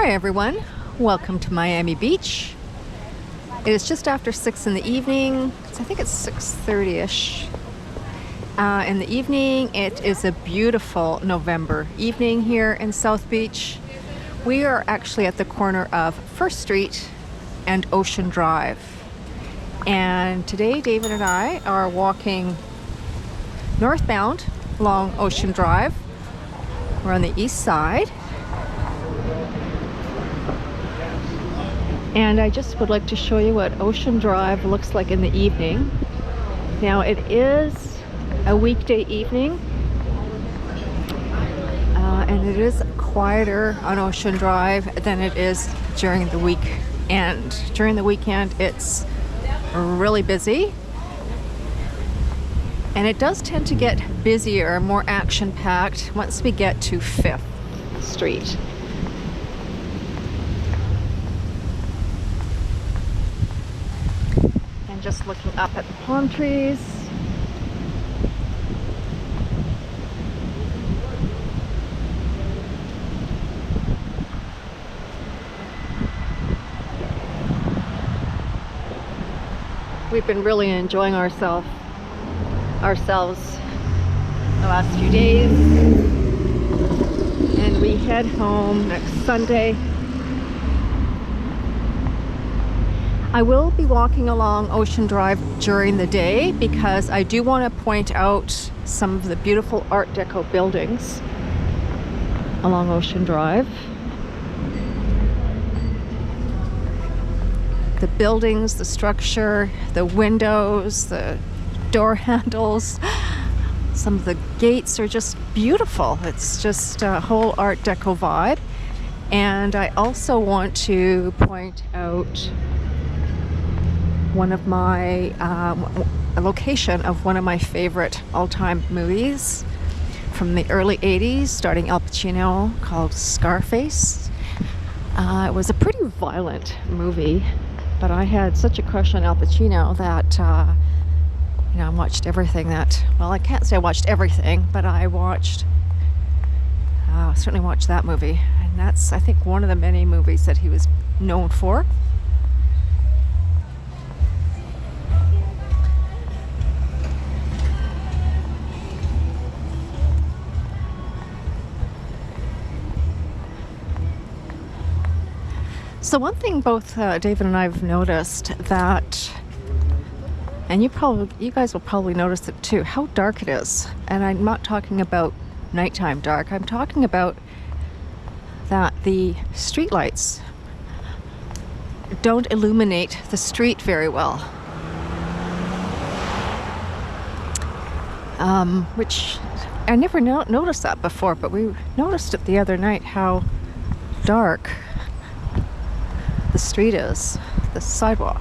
Hi everyone, welcome to Miami Beach. It is just after 6 in the evening. I think it's 6:30ish in the evening. It is a beautiful November evening here in South Beach. We are actually at the corner of First Street and Ocean Drive. And today David and I are walking northbound along Ocean Drive. We're on the east side. And I just would like to show you what Ocean Drive looks like in the evening. Now it is a weekday evening, and it is quieter on Ocean Drive than it is during the weekend. During the weekend it's really busy, and it does tend to get busier, more action-packed once we get to 5th Street. Just looking up at the palm trees. We've been really enjoying ourselves the last few days, and we head home next Sunday. I will be walking along Ocean Drive during the day because I do want to point out some of the beautiful Art Deco buildings along Ocean Drive. The buildings, the structure, the windows, the door handles, some of the gates are just beautiful. It's just a whole Art Deco vibe. And I also want to point out one of my a location of one of my favorite all-time movies from the early 80s, starting Al Pacino, called Scarface. It was a pretty violent movie, but I had such a crush on Al Pacino that I watched everything that, well, I can't say I watched everything, but I certainly watched that movie, and that's, I think, one of the many movies that he was known for. So one thing both David and I have noticed that, and you guys will probably notice it too, how dark it is. And I'm not talking about nighttime dark. I'm talking about that the streetlights don't illuminate the street very well. Which I never noticed that before, but we noticed it the other night, how dark the street is, the sidewalk.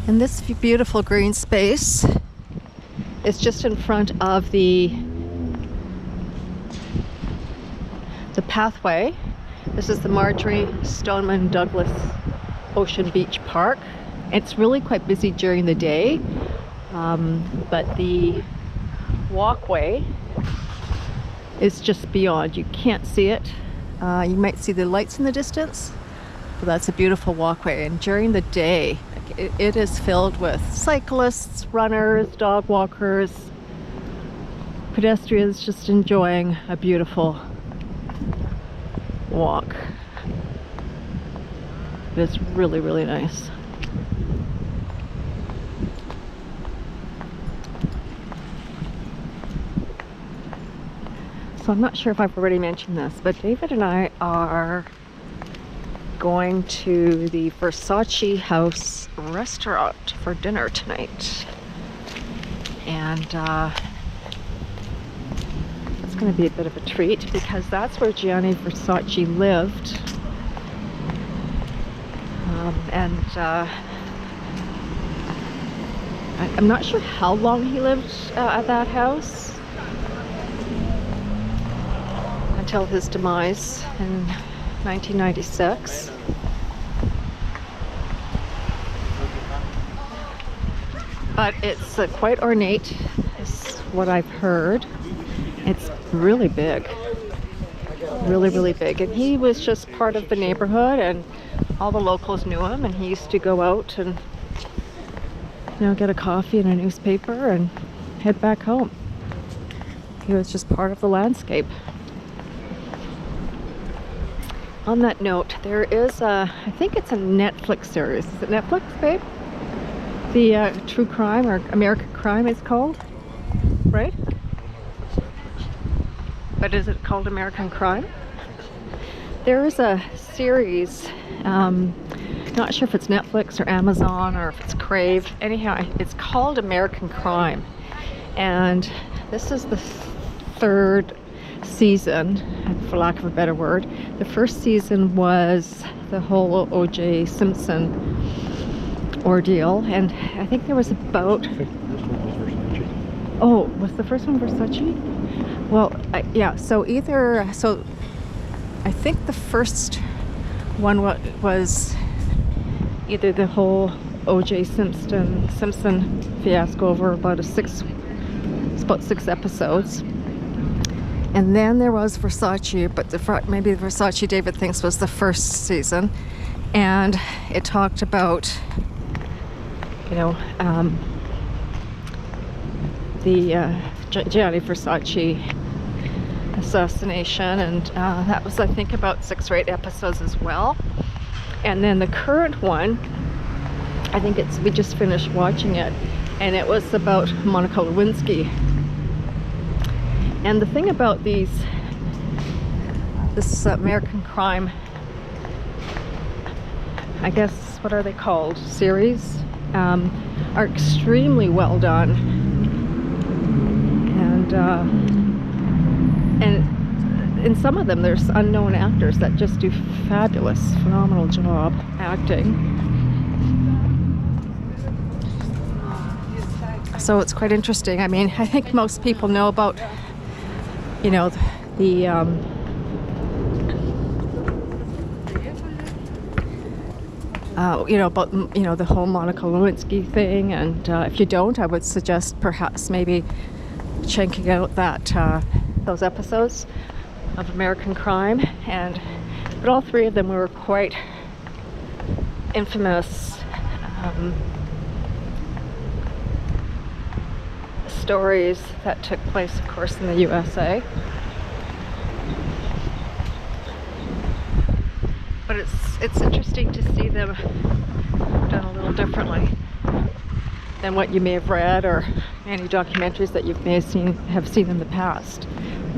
And this beautiful green space is just in front of the pathway. This is the Marjorie Stoneman Douglas Ocean Beach Park. It's really quite busy during the day. But the walkway is just beyond. You can't see it. You might see the lights in the distance, but that's a beautiful walkway. And during the day, it is filled with cyclists, runners, dog walkers, pedestrians just enjoying a beautiful walk. It's really, really nice. So I'm not sure if I've already mentioned this, but David and I are going to the Versace House restaurant for dinner tonight. And it's going to be a bit of a treat because that's where Gianni Versace lived. I'm not sure how long he lived at that house until his demise in 1996. but it's quite ornate, is what I've heard. It's really big, really big. And he was just part of the neighborhood, and all the locals knew him, and he used to go out and, you know, get a coffee and a newspaper and head back home. He was just part of the landscape. On that note, there is a, I think it's a Netflix series. Is it Netflix, babe? The True Crime, or American Crime it's called, right? But is it called American Crime? There is a series, not sure if it's Netflix or Amazon or if it's Crave. Anyhow, it's called American Crime. And this is the third season, for lack of a better word. The first season was the whole O.J. Simpson ordeal, and I think there was about... I think this one was Versace. Oh, was the first one Versace? Well, yeah, so I think the first one was either the whole O.J. Simpson fiasco over about six episodes. And then there was Versace, but maybe the Versace David thinks was the first season. And it talked about, you know, the Gianni Versace assassination, and that was, I think, about 6 or 8 episodes as well. And then the current one, I think we just finished watching it, and it was about Monica Lewinsky. And the thing about this American Crime, I guess, what are they called? Series, are extremely well done. And in some of them, there's unknown actors that just do phenomenal job acting. So it's quite interesting. I mean, I think most people know about, you know, the the whole Monica Lewinsky thing, and if you don't, I would suggest perhaps maybe checking out those episodes of American Crime. But all 3 of them were quite infamous stories that took place, of course, in the USA. But it's interesting to see them done a little differently than what you may have read, or any documentaries that you may have seen in the past.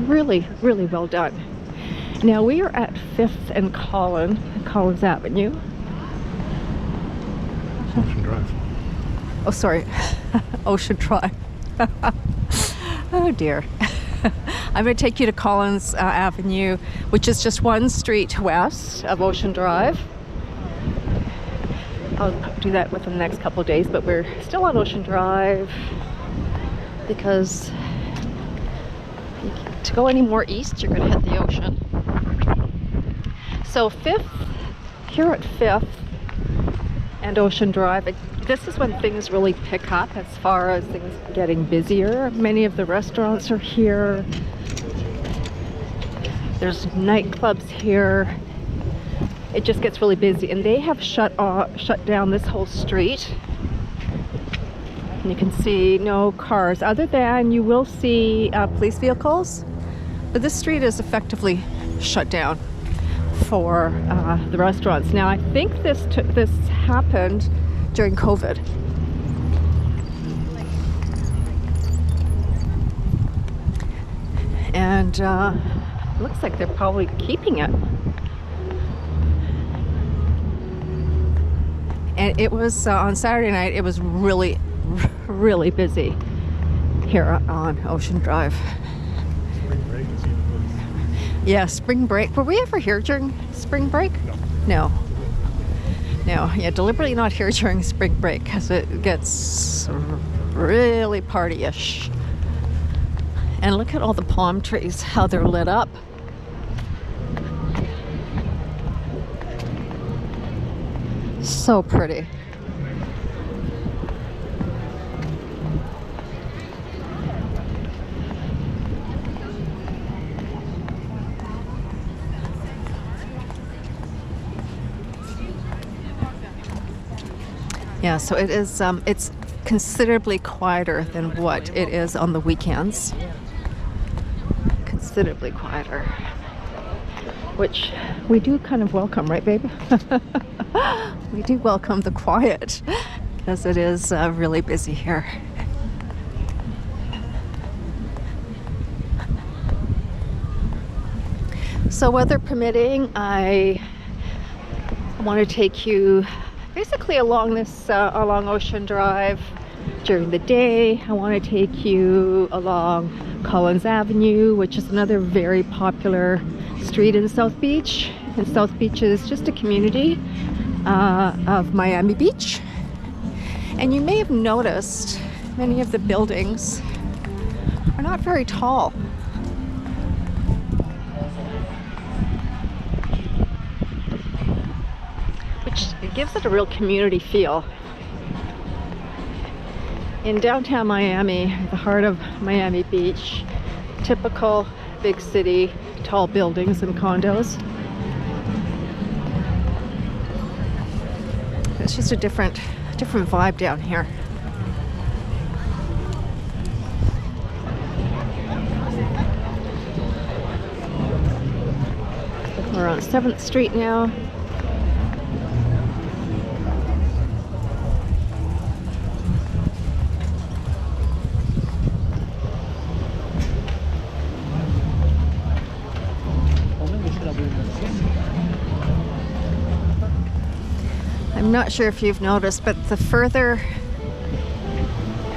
Really well done. Now we are at 5th and Collins Avenue. Ocean Drive. Oh, sorry. Ocean Drive. Oh dear. I'm going to take you to Collins Avenue, which is just 1 street west of Ocean Drive. I'll do that within the next couple of days, but we're still on Ocean Drive because to go any more east, you're going to hit the ocean. So here at 5th and Ocean Drive, this is when things really pick up as far as things getting busier. Many of the restaurants are here. There's nightclubs here. It just gets really busy, and they have shut down this whole street. And you can see no cars, other than you will see police vehicles. But this street is effectively shut down for the restaurants. Now, I think this happened during COVID. And looks like they're probably keeping it. And it was on Saturday night, it was really busy here on Ocean Drive. Spring break is even worse. Yeah, spring break. Were we ever here during spring break? No. Yeah, deliberately not here during spring break because it gets really party-ish. And look at all the palm trees, how they're lit up. So pretty. Yeah, so it is, it's considerably quieter than what it is on the weekends. Considerably quieter. Which we do kind of welcome, right, babe? We do welcome the quiet, because it is really busy here. So weather permitting, I want to take you basically along this along Ocean Drive during the day. I want to take you along Collins Avenue, which is another very popular street in South Beach. And South Beach is just a community of Miami Beach. And you may have noticed many of the buildings are not very tall. It gives it a real community feel. In downtown Miami, the heart of Miami Beach, typical big city, tall buildings and condos. It's just a different vibe down here. We're on 7th Street now. I'm not sure if you've noticed, but the further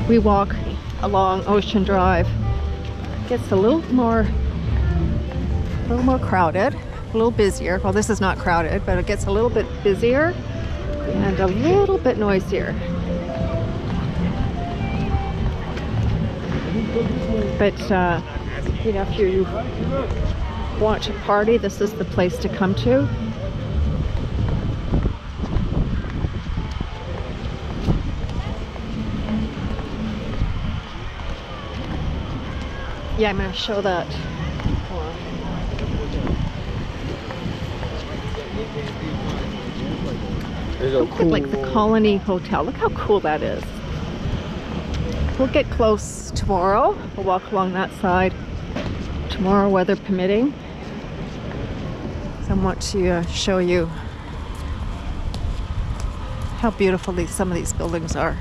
we walk along Ocean Drive, it gets a little more crowded, a little busier. Well, this is not crowded, but it gets a little bit busier and a little bit noisier. But you know, if you want to party, this is the place to come to. Yeah, I'm going to show that. Cool. Like the Colony Hotel. Look how cool that is. We'll get close tomorrow. We'll walk along that side tomorrow, weather permitting. So I want to show you how beautiful some of these buildings are.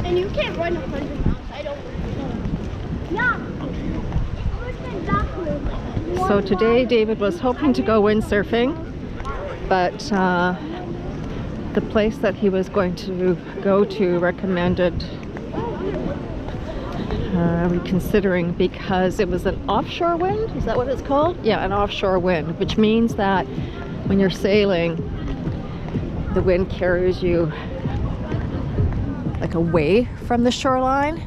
And you can't run 100 miles. I don't. Yeah. So today David was hoping to go windsurfing, but the place that he was going to go to recommended reconsidering because it was an offshore wind. Is that what it's called? Yeah, an offshore wind, which means that when you're sailing, the wind carries you like away from the shoreline.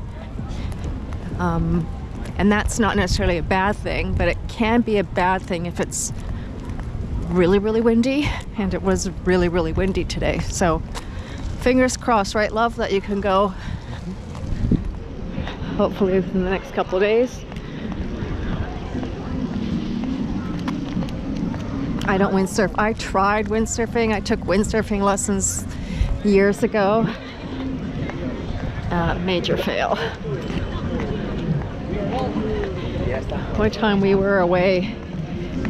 And that's not necessarily a bad thing, but it can be a bad thing if it's really, really windy, and it was really, really windy today. So fingers crossed, right, love, that you can go hopefully within the next couple of days. I don't windsurf. I tried windsurfing. I took windsurfing lessons years ago. Major fail. One time we were away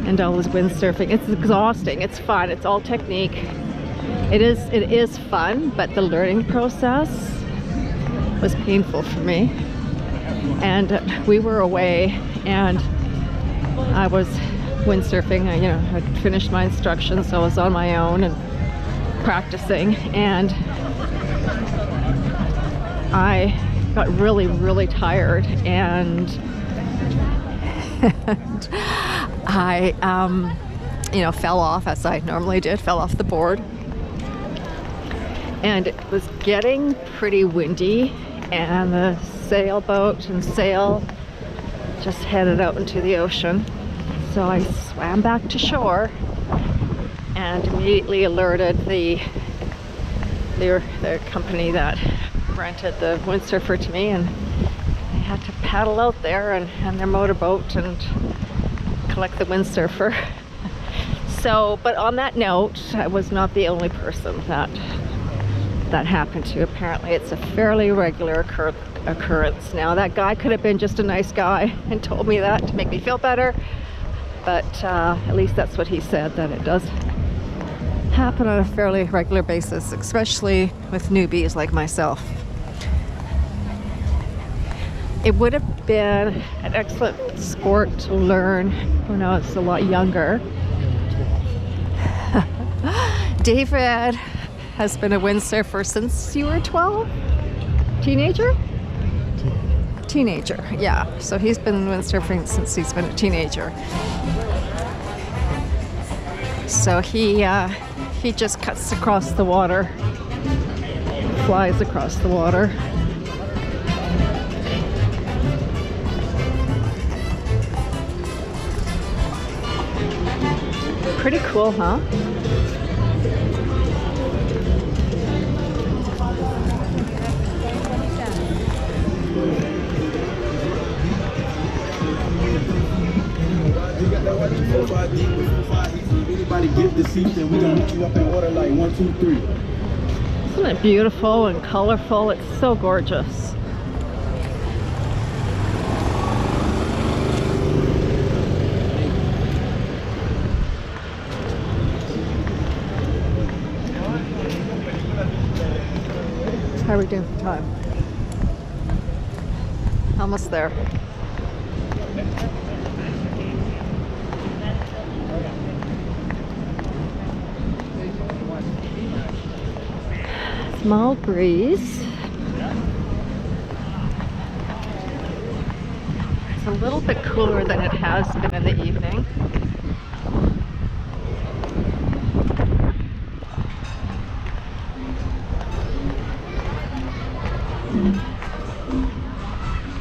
and I was windsurfing. It's exhausting. It's fun. It's all technique. It is fun, but the learning process was painful for me. And we were away and I was windsurfing. I'd finished my instruction, so I was on my own and practicing, and I got really, really tired, and I fell off, as I normally did, fell off the board, and it was getting pretty windy, and the sailboat and sail just headed out into the ocean. So I swam back to shore and immediately alerted the company that rented the windsurfer to me, and they had to paddle out there and their motorboat and collect the windsurfer. So, but on that note, I was not the only person that happened to. Apparently it's a fairly regular occurrence. Now, that guy could have been just a nice guy and told me that to make me feel better, but at least that's what he said, that it does happen on a fairly regular basis, especially with newbies like myself. It would have been an excellent sport to learn when I was a lot younger. David has been a windsurfer since you were 12? Teenager? Teenager, yeah. So he's been windsurfing since he's been a teenager. So he just cuts across the water, flies across the water. Pretty cool, huh? Anybody give the seat, then we're gonna hook you up in order like 1, 2, 3. Isn't it beautiful and colorful? It's so gorgeous. How are we doing for time? Almost there. Small breeze. It's a little bit cooler than it has been in the evening.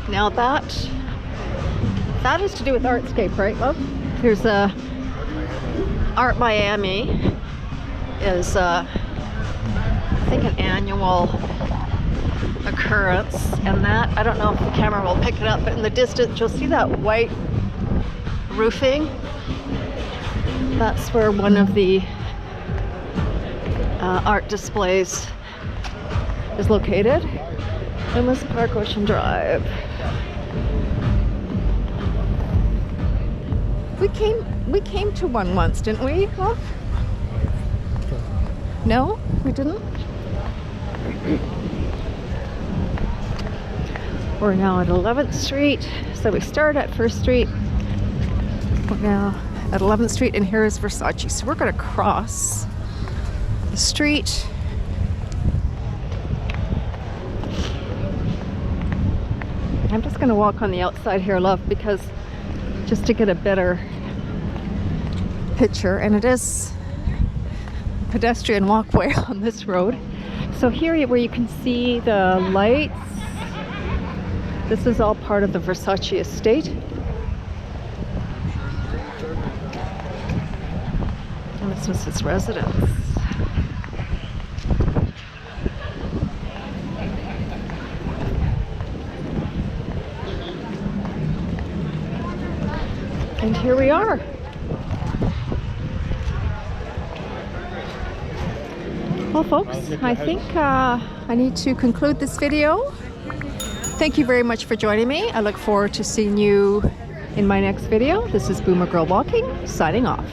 Now that is to do with Artscape, right, love? There's a Art Miami is I think an annual occurrence, and that, I don't know if the camera will pick it up, but in the distance you'll see that white roofing. That's where one of the art displays is located. Emma's Park, Ocean Drive. We came to one once, didn't we, love? No, we didn't. We're now at 11th Street, so we started at 1st Street. We're now at 11th Street, and here is Versace. So we're going to cross the street. I'm just going to walk on the outside here, love, because just to get a better picture, and it is a pedestrian walkway on this road. So here where you can see the lights, this is all part of the Versace estate. And this was his residence. And here we are. Well, folks, I think I need to conclude this video. Thank you very much for joining me. I look forward to seeing you in my next video. This is Boomer Girl Walking, signing off.